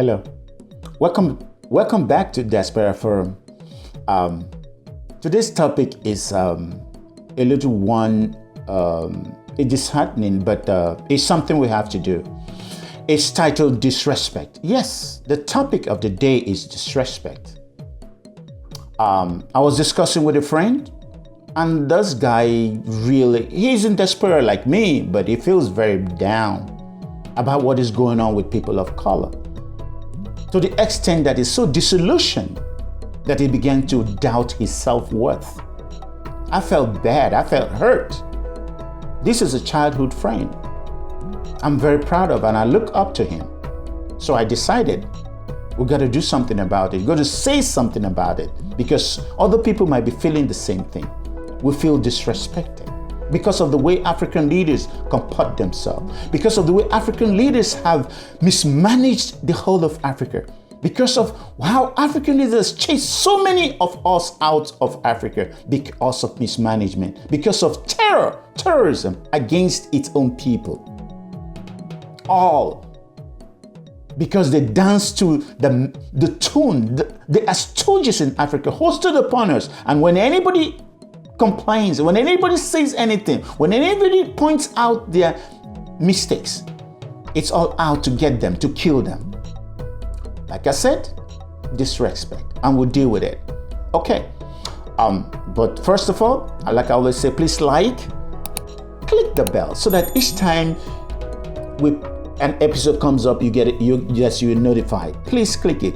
Hello. Welcome back to Diaspora Forum. Today's topic is a little one, it's disheartening, but it's something we have to do. It's titled Disrespect. Yes, the topic of the day is disrespect. I was discussing with a friend, and this guy he's in despair like me, but he feels very down about what is going on with people of color, to the extent that he's so disillusioned that he began to doubt his self-worth. I felt bad. I felt hurt. This is a childhood friend I'm very proud of, and I look up to him. So I decided we got to do something about it. We got to say something about it, because other people might be feeling the same thing. We feel disrespected because of the way African leaders comport themselves, because of the way African leaders have mismanaged the whole of Africa, because of how African leaders chase so many of us out of Africa because of mismanagement, because of terrorism against its own people. All because they dance to the tune, the stooges in Africa hosted upon us. And when anybody complains, when anybody says anything, when anybody points out their mistakes, it's all out to get them, to kill them. Like I said, disrespect, and we'll deal with it. Okay. But first of all, like I always say, please click the bell so that each time an episode comes up, you get it. You're notified. Please click it,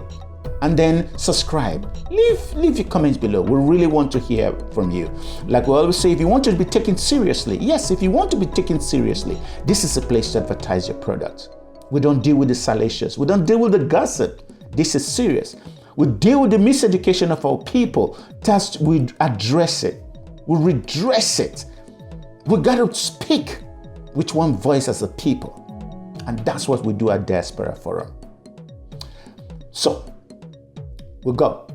and then subscribe. Leave your comments below. We really want to hear from you. Like we always say, if you want to be taken seriously, yes, if you want to be taken seriously, this is a place to advertise your product. We don't deal with the salacious. We don't deal with the gossip. This is serious. We deal with the miseducation of our people. We address it. We redress it. We got to speak with one voice as a people. And that's what we do at Diaspora Forum. So, we go.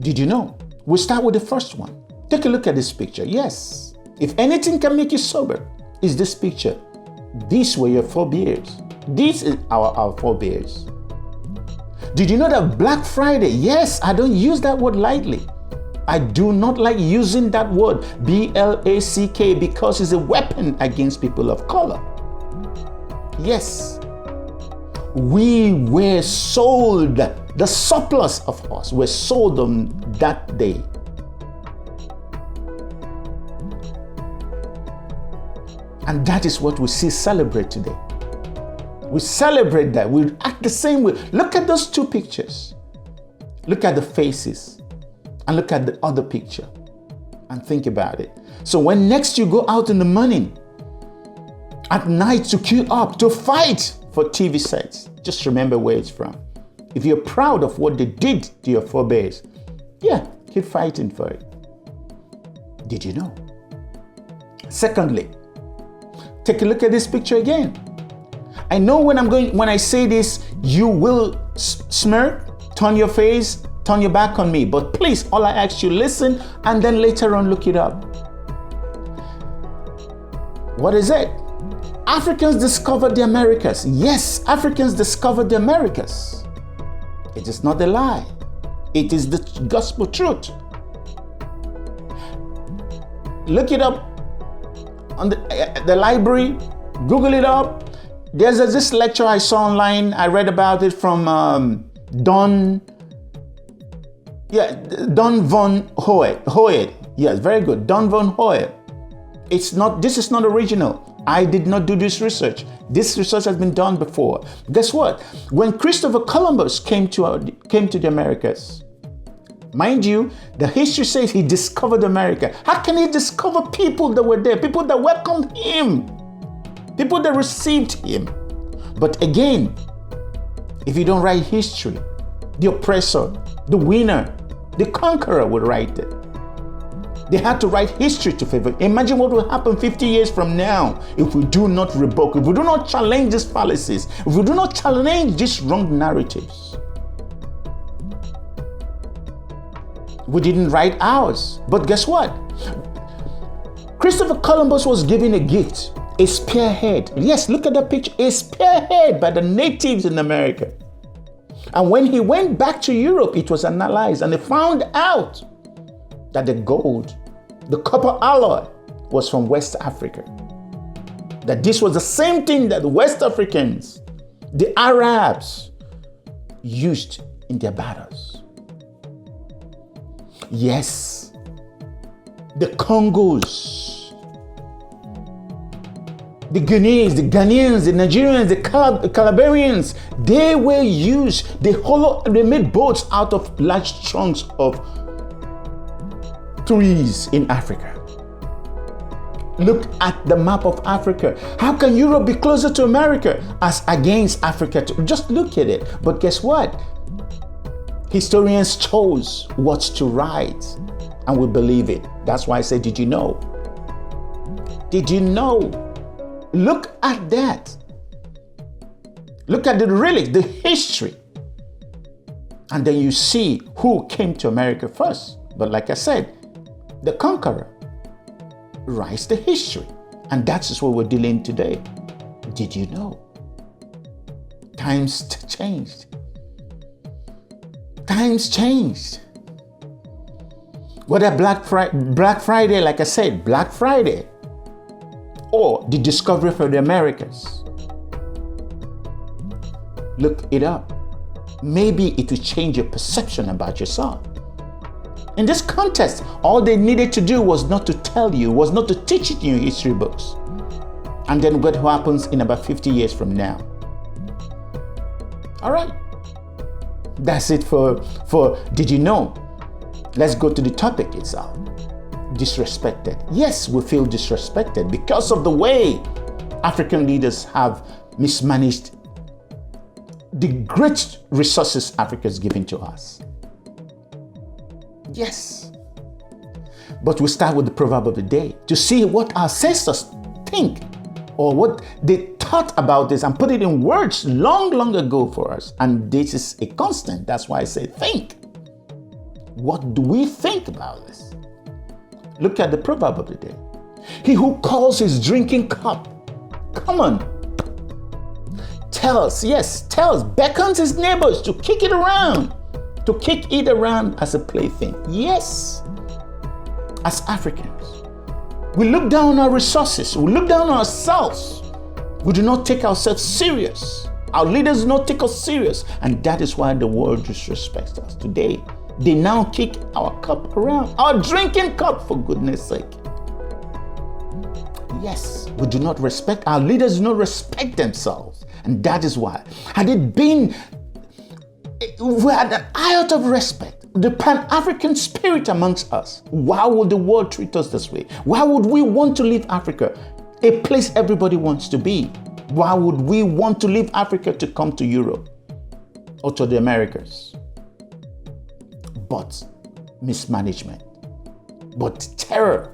Did you know? We'll start with the first one. Take a look at this picture. Yes. If anything can make you sober, is this picture. These were your forebears. These are our forebears. Did you know that Black Friday? Yes, I don't use that word lightly. I do not like using that word, BLACK, because it's a weapon against people of color. Yes, we were sold, the surplus of us were sold on that day. And that is what we see celebrate today. We celebrate that. We act the same way. Look at those two pictures. Look at the faces and look at the other picture and think about it. So when next you go out in the morning, at night to queue up, to fight for TV sets, just remember where it's from. If you're proud of what they did to your forebears, yeah, keep fighting for it. Did you know? Secondly, take a look at this picture again. I know when I say this, you will smirk, turn your face, turn your back on me. But please, all I ask you, listen, and then later on look it up. What is it? Africans discovered the Americas. Yes, Africans discovered the Americas. It is not a lie. It is the gospel truth. Look it up on the library. Google it up. There's this lecture I saw online. I read about it from Don von Hoyt. Yes, very good. Don von Hoyt. This is not original. I did not do this research. This research has been done before. Guess what? When Christopher Columbus came to the Americas, mind you, the history says he discovered America. How can he discover people that were there, people that welcomed him, people that received him? But again, if you don't write history, the oppressor, the winner, the conqueror will write it. They had to write history to favor. Imagine what will happen 50 years from now if we do not revoke, if we do not challenge these fallacies, if we do not challenge these wrong narratives. We didn't write ours. But guess what? Christopher Columbus was given a gift, a spearhead. Yes, look at that picture. A spearhead by the natives in America. And when he went back to Europe, it was analyzed and they found out that the gold, the copper alloy, was from West Africa. That this was the same thing that the West Africans, the Arabs, used in their battles. Yes, the Congos, the Guineans, the Ghanaians, the Nigerians, the Calabarians, they were used, they made boats out of large chunks of trees in Africa. Look at the map of Africa. How can Europe be closer to America as against Africa? Just look at it. But guess what? Historians chose what to write and we believe it. That's why I said, did you know? Did you know? Look at that. Look at the relics, the history. And then you see who came to America first. But like I said, the conqueror writes the history. And that's what we're dealing today. Did you know? Times changed. Times changed. Whether Black Friday, like I said, Black Friday, or the discovery of the Americas. Look it up. Maybe it will change your perception about yourself. In this context, all they needed to do was not to tell you, was not to teach it in your history books. And then what happens in about 50 years from now? All right. That's it for Did You Know? Let's go to the topic itself. Disrespected. Yes, we feel disrespected because of the way African leaders have mismanaged the great resources Africa has given to us. Yes. But we start with the proverb of the day to see what our ancestors think or what they thought about this and put it in words long ago for us. And this is a constant. That's why I say think. What do we think about this? Look at the proverb of the day. He who calls his drinking cup, come on, beckons his neighbors to kick it around as a plaything. Yes, as Africans, we look down on our resources, we look down on ourselves. We do not take ourselves serious. Our leaders do not take us serious, and that is why the world disrespects us today. They now kick our cup around, our drinking cup, for goodness sake. Yes, we do not respect, our leaders do not respect themselves. And that is why, had it been, we had an iota of respect, the Pan-African spirit amongst us, why would the world treat us this way? Why would we want to leave Africa, a place everybody wants to be? Why would we want to leave Africa to come to Europe or to the Americas? But mismanagement, but terror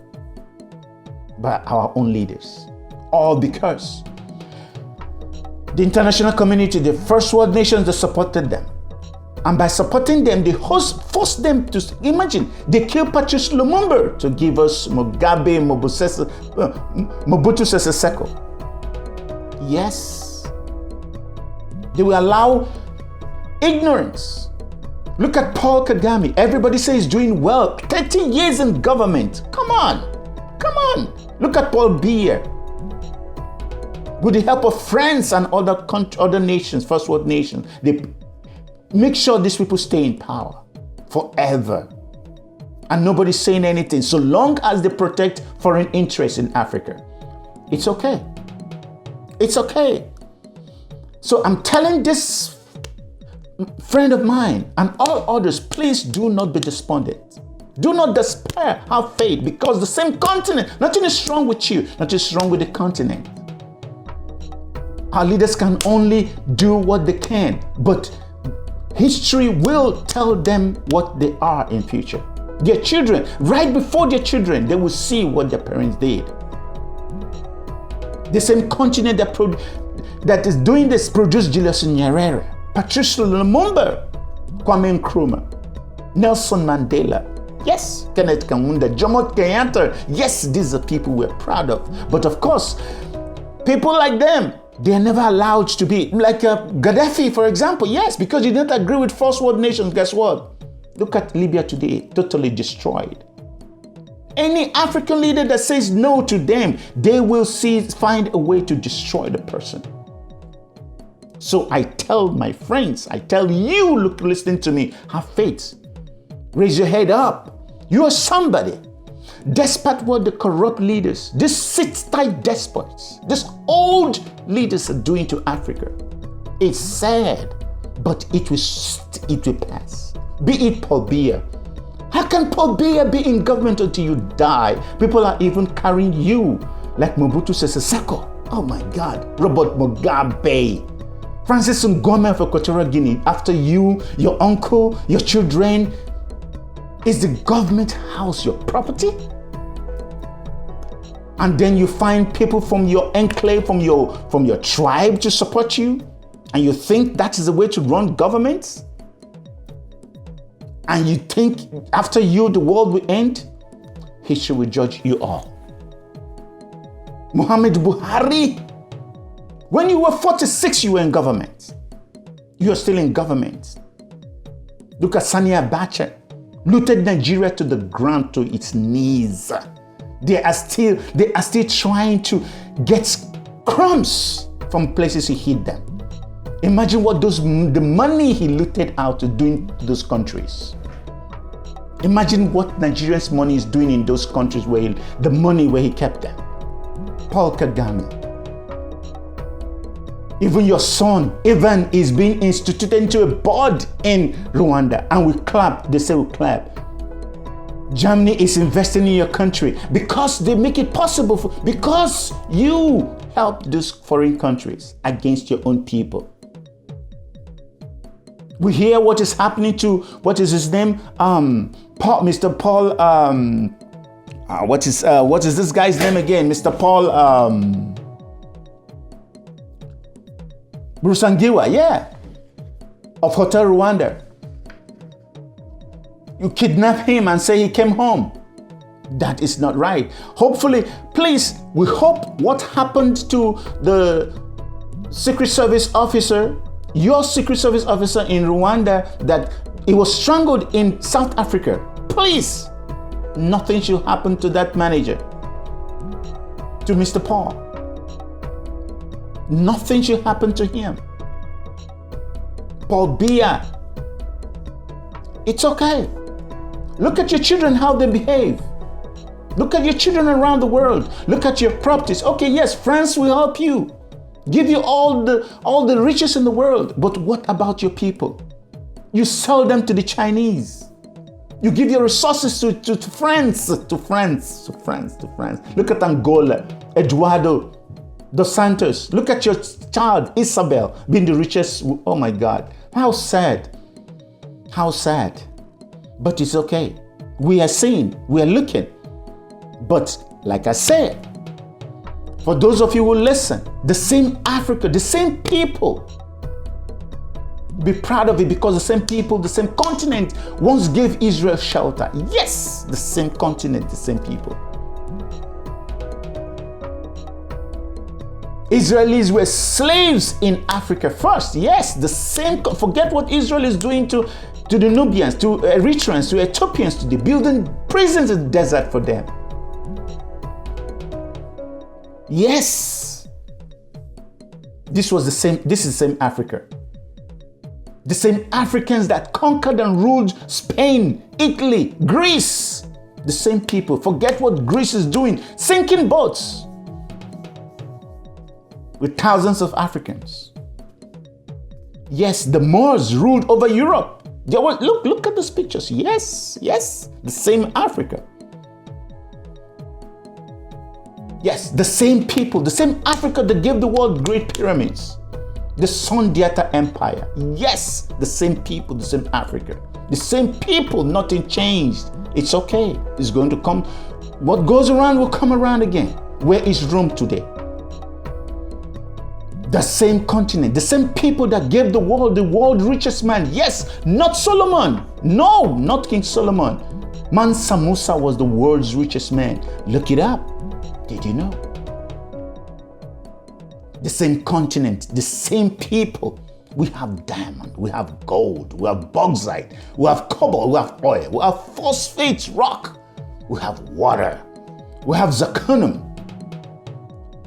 by our own leaders. All because the international community, the first world nations, they supported them. And by supporting them, they forced them to, imagine, they killed Patrice Lumumba to give us Mobutu Sese Seko. Yes. They will allow ignorance. Look at Paul Kagame. Everybody says he's doing well. 30 years in government. Come on. Look at Paul Biya. With the help of France and other nations, first world nations, they make sure these people stay in power forever. And nobody's saying anything. So long as they protect foreign interests in Africa, it's okay. It's okay. So I'm telling this friend of mine and all others, please do not be despondent. Do not despair, have faith, because the same continent, nothing is wrong with you, nothing is wrong with the continent. Our leaders can only do what they can, but history will tell them what they are in future. Their children, right before their children, they will see what their parents did. The same continent that is doing this produced Julius Nyerere, Patrice Lumumba, Kwame Nkrumah, Nelson Mandela, yes, Kenneth Kaunda, Jomo Kenyatta. Yes, these are people we're proud of. But of course, people like them, They are never allowed to be. Like Gadhafi, for example, yes, because you didn't agree with first world nations, guess what? Look at Libya today, totally destroyed. Any African leader that says no to them, they will find a way to destroy the person. So I tell my friends, I tell you, look, listening to me, have faith. Raise your head up. You are somebody. Despite what the corrupt leaders, these sit-tight despots, these old leaders are doing to Africa, it's sad, but it will pass. Be it Paul Biya. How can Paul Biya be in government until you die? People are even carrying you like Mobutu Sese Seko. Oh my God. Robert Mugabe. Francis Ngome of Equatorial Guinea. After you, your uncle, your children, is the government house your property? And then you find people from your enclave, from your tribe to support you, and you think that is the way to run governments? And you think after you the world will end? History will judge you all. Muhammad Buhari, when you were 46, you were in government. You are still in government. Look at Sani Abacha, looted Nigeria to the ground, to its knees. They are still trying to get crumbs from places he hid them. Imagine what the money he looted out to doing to those countries. Imagine what Nigerians' money is doing in those countries where he kept them. Paul Kagame. Even your son, Ivan, is being instituted into a board in Rwanda, and we clap. They say we clap. Germany is investing in your country because they make it possible because you help those foreign countries against your own people. We hear what is happening to, what is his name? Mr. Paul, what is this guy's name again? Mr. Paul, Burusangiwa, yeah, of Hotel Rwanda. You kidnap him and say he came home. That is not right. Hopefully, please, we hope what happened to the Secret Service officer, your Secret Service officer in Rwanda, that he was strangled in South Africa. Please, nothing should happen to that manager, to Mr. Paul. Nothing should happen to him. Paul Biya, it's okay. Look at your children, how they behave. Look at your children around the world. Look at your properties. Okay, yes, France will help you, give you all the riches in the world. But what about your people? You sell them to the Chinese. You give your resources to France. Look at Angola, Eduardo dos Santos. Look at your child, Isabel, being the richest. Oh my God. How sad. How sad. But it's okay. We are seeing, we are looking. But like I said, for those of you who listen, the same Africa, the same people, be proud of it, because the same people, the same continent once gave Israel shelter. Yes, the same continent, the same people. Israelis were slaves in Africa first. Yes, the same. Forget what Israel is doing to the Nubians, to Eritreans, to Ethiopians today, building prisons in the desert for them. Yes. This is the same Africa. The same Africans that conquered and ruled Spain, Italy, Greece. The same people. Forget what Greece is doing, sinking boats with thousands of Africans. Yes, the Moors ruled over Europe. Look at these pictures. Yes, the same Africa. Yes, the same people, the same Africa that gave the world great pyramids. The Sundiata Empire. Yes, the same people, the same Africa. The same people, nothing changed. It's okay. It's going to come. What goes around will come around again. Where is Rome today? The same continent, the same people that gave the world richest man. Yes, not Solomon. No, not King Solomon. Mansa Musa was the world's richest man. Look it up. Did you know? the same continent, the same people. We have diamond, we have gold, we have bauxite, we have cobalt, we have oil, we have phosphate rock, we have water, we have zirconium,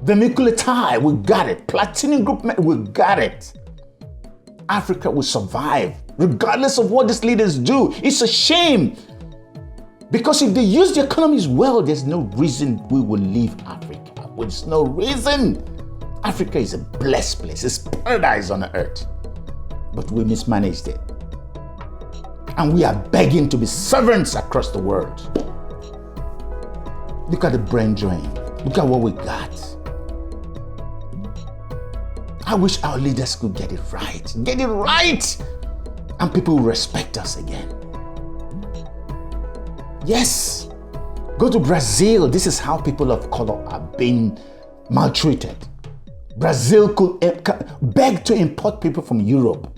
vermiculite, we got it. Platinum group, we got it. Africa will survive regardless of what these leaders do. It's a shame, because if they use the economies well, there's no reason we will leave Africa. There's no reason. Africa is a blessed place. It's paradise on earth. But we mismanaged it. And we are begging to be servants across the world. Look at the brain drain. Look at what we got. I wish our leaders could get it right. Get it right! And people will respect us again. Yes. Go to Brazil. This is how people of color are being maltreated. Brazil could beg to import people from Europe.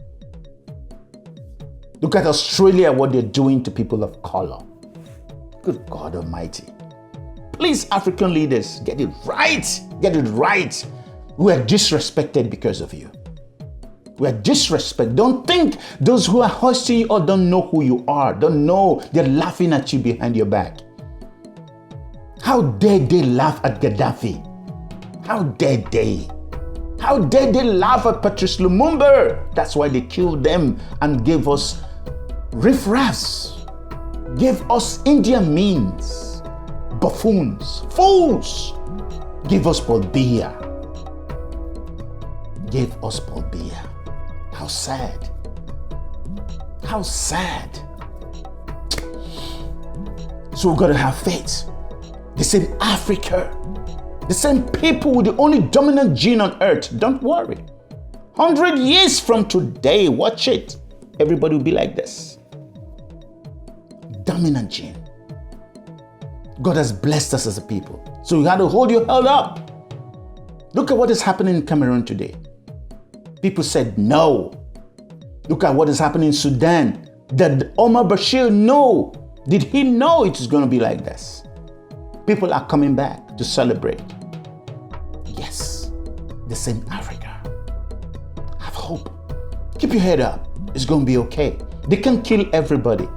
Look at Australia, what they're doing to people of color. Good God Almighty. Please, African leaders, get it right. Get it right. We are disrespected because of you. We are disrespected. Don't think those who are hosting you or don't know who you are, don't know, they're laughing at you behind your back. How dare they laugh at Gadhafi? How dare they? How dare they laugh at Patrice Lumumba? That's why they killed them and gave us riffraffs, gave us Indian means, buffoons, fools. Give us Paul Biya. Gave us Paul Biya. How sad. How sad. So we've got to have faith. The same Africa, the same people with the only dominant gene on earth. Don't worry. 100 years from today, watch it. Everybody will be like this. Dominant gene. God has blessed us as a people. So you got to hold your head up. Look at what is happening in Cameroon today. People said no. Look at what is happening in Sudan. Did Omar Bashir know? Did he know it is going to be like this? People are coming back to celebrate. Yes, the same Africa. Have hope. Keep your head up. It's going to be okay. They can kill everybody.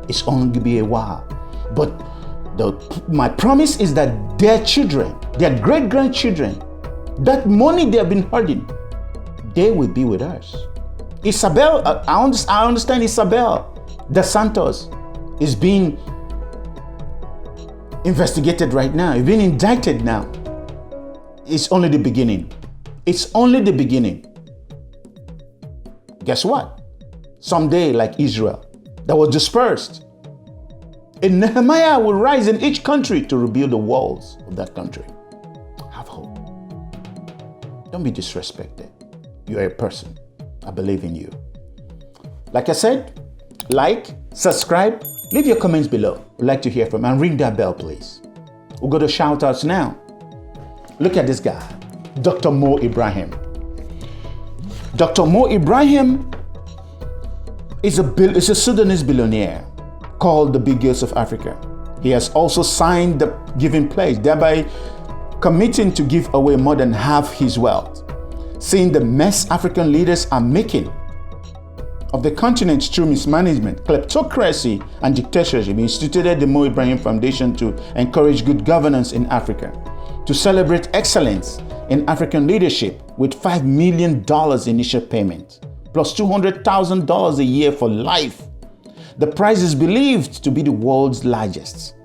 It's only going to be a while. But my promise is that their children, their great-grandchildren, that money they have been hoarding, they will be with us. Isabel, I understand Isabel dos Santos is being investigated right now. He's being indicted now. It's only the beginning. It's only the beginning. Guess what? Someday, like Israel, that was dispersed, a Nehemiah will rise in each country to rebuild the walls of that country. Have hope. Don't be disrespected. You're a person. I believe in you. Like I said, like, subscribe, leave your comments below. We'd like to hear from you. And ring that bell, please. We'll go to shout outs now. Look at this guy, Dr. Mo Ibrahim. Dr. Mo Ibrahim is a Sudanese billionaire called the Big Girls of Africa. He has also signed the giving pledge, thereby committing to give away more than half his wealth. Seeing the mess African leaders are making of the continent through mismanagement, kleptocracy, and dictatorship, he instituted the Mo Ibrahim Foundation to encourage good governance in Africa, to celebrate excellence in African leadership with $5 million initial payment, plus $200,000 a year for life. The prize is believed to be the world's largest,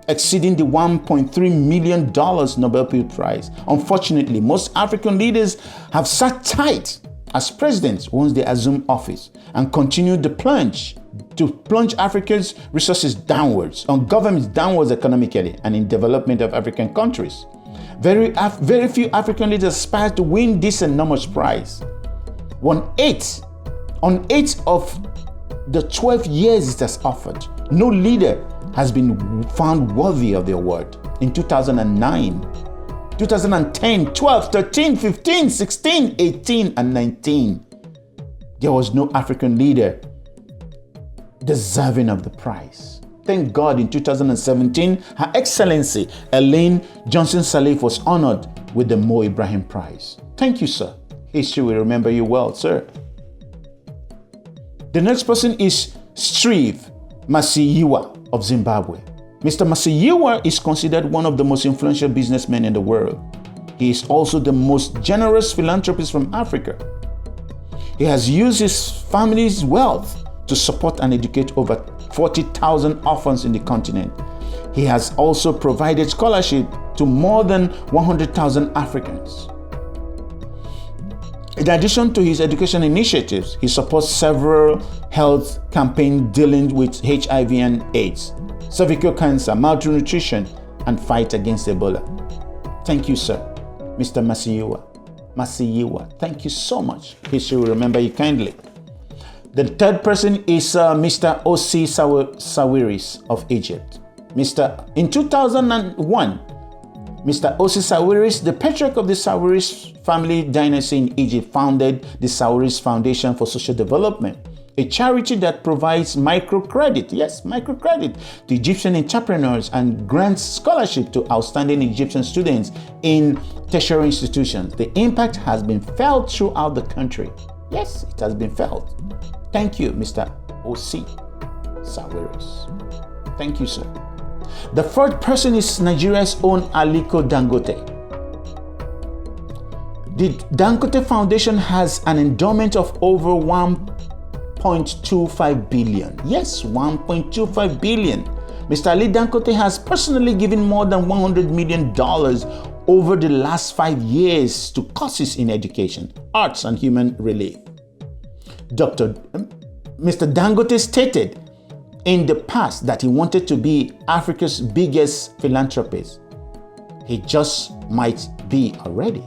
exceeding the $1.3 million Nobel Peace Prize. Unfortunately, most African leaders have sat tight as presidents once they assume office and continued to plunge Africa's resources downwards, on governments downwards economically and in development of African countries. Very few African leaders aspire to win this enormous prize. On eight of the 12 years it has offered, no leader has been found worthy of the award. In 2009, 2010, 12, 13, 15, 16, 18, and 19, there was no African leader deserving of the prize. Thank God in 2017, Her Excellency Elaine Johnson Sirleaf was honored with the Mo Ibrahim Prize. Thank you, sir. History will remember you well, sir. The next person is Steve Masihiwa of Zimbabwe. Mr. Masihiwa is considered one of the most influential businessmen in the world. He is also the most generous philanthropist from Africa. He has used his family's wealth to support and educate over 40,000 orphans in the continent. He has also provided scholarship to more than 100,000 Africans. In addition to his education initiatives, he supports several health campaigns dealing with HIV and AIDS, cervical cancer, malnutrition, and fight against Ebola. Thank you, sir. Mr. Masihiwa, thank you so much. History will remember you kindly. The third person is Mr. Osei Sawiris of Egypt. In 2001, Mr. Osei Sawiris, the patriarch of the Sawiris family dynasty in Egypt, founded the Sawiris Foundation for Social Development, a charity that provides microcredit to Egyptian entrepreneurs and grants scholarship to outstanding Egyptian students in tertiary institutions. The impact has been felt throughout the country. Yes, it has been felt. Thank you, Mr. Osei Sawiris. Thank you, sir. The fourth person is Nigeria's own Aliko Dangote. The Dangote Foundation has an endowment of over 1.25 billion. Yes, 1.25 billion. Mr. Ali Dangote has personally given more than $100 million over the last 5 years to causes in education, arts, and human relief. Mr. Dangote stated in the past that he wanted to be Africa's biggest philanthropist. He just might be already.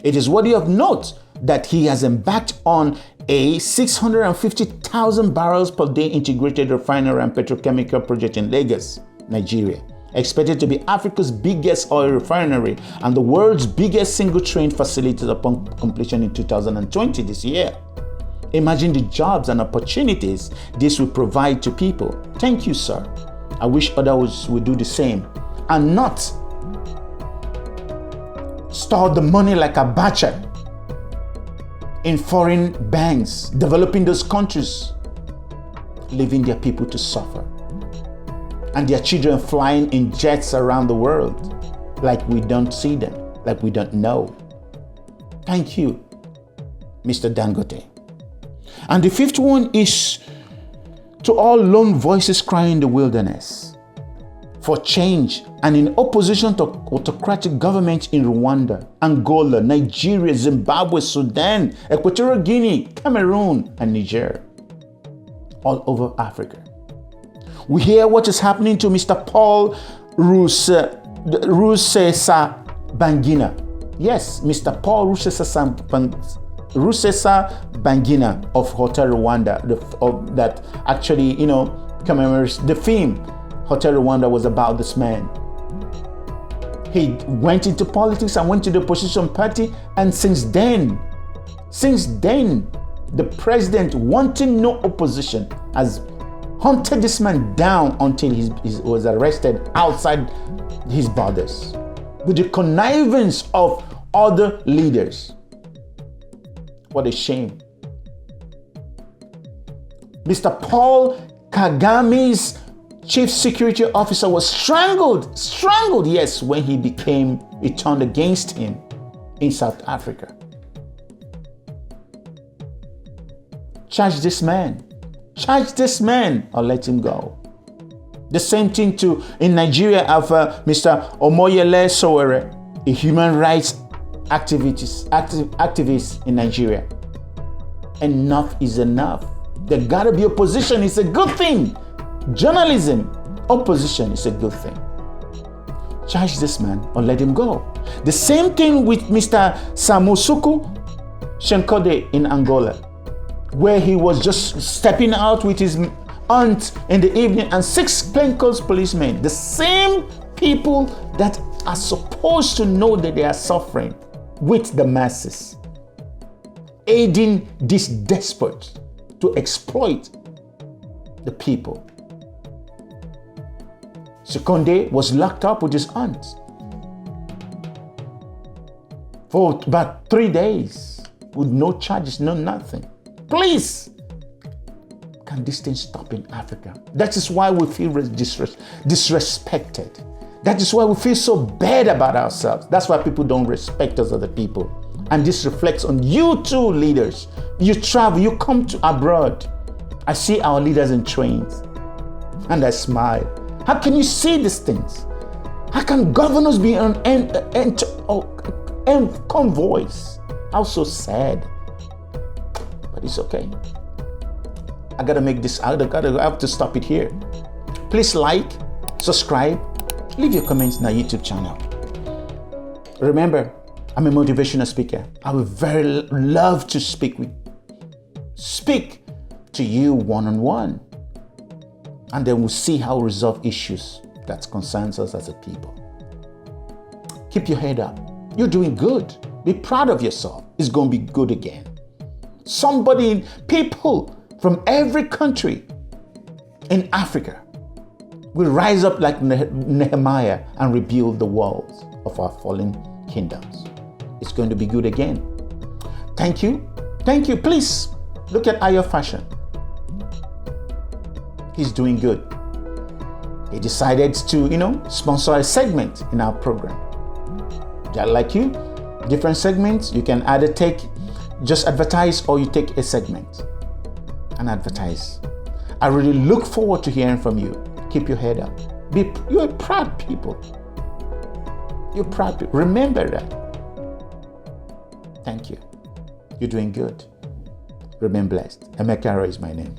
It is worthy of note that he has embarked on a 650,000 barrels per day integrated refinery and petrochemical project in Lagos, Nigeria, expected to be Africa's biggest oil refinery and the world's biggest single train facility upon completion in 2020 this year. Imagine the jobs and opportunities this will provide to people. Thank you, sir. I wish others would do the same and not store the money like a butcher in foreign banks, developing those countries, leaving their people to suffer, and their children flying in jets around the world like we don't see them, like we don't know. Thank you, Mr. Dangote. And the fifth one is to all lone voices crying in the wilderness for change and in opposition to autocratic governments in Rwanda, Angola, Nigeria, Zimbabwe, Sudan, Equatorial Guinea, Cameroon, and Niger, all over Africa. We hear what is happening to Mr. Paul Rusesabagina. Yes, Mr. Paul Rusesabagina of Hotel Rwanda, that actually, commemorates the theme. Hotel Rwanda was about this man. He went into politics and went to the opposition party, and since then, the president, wanting no opposition, has hunted this man down until he was arrested outside his borders with the connivance of other leaders. What a shame. Mr. Paul Kagame's chief security officer was strangled, yes, when it turned against him in South Africa. Charge this man or let him go. The same thing too in Nigeria of Mr. Omoyele Sowore, a human rights activist in Nigeria. Enough is enough. There gotta be opposition. It's a good thing. Journalism, opposition is a good thing. Charge this man or let him go. The same thing with Mr. Samusuku Shenkode in Angola, where he was just stepping out with his aunt in the evening and 6 plainclothes policemen, the same people that are supposed to know that they are suffering with the masses, aiding these despots to exploit the people. Sekonde was locked up with his aunt. for about 3 days with no charges, no nothing. Please, can this thing stop in Africa? That is why we feel disrespected. That is why we feel so bad about ourselves. That's why people don't respect us, other people. And this reflects on you too, leaders. You travel, you come to abroad. I see our leaders in trains and I smile. How can you see these things? How can governors be on convoys? How so sad. But it's okay. I gotta make this, I have to stop it here. Please like, subscribe, leave your comments in our YouTube channel. Remember, I'm a motivational speaker. I would very love to speak to you one-on-one. And then we'll see how we resolve issues that concerns us as a people. Keep your head up. You're doing good. Be proud of yourself. It's going to be good again. People from every country in Africa will rise up like Nehemiah and rebuild the walls of our fallen kingdoms. It's going to be good again. Thank you. Thank you. Please look at Ayo Fashion. He's doing good. He decided to, sponsor a segment in our program. Just like you, different segments, you can either just advertise or you take a segment and advertise. I really look forward to hearing from you. Keep your head up. You're proud people. You're proud people. Remember that. Thank you. You're doing good. Remain blessed. Emeka is my name.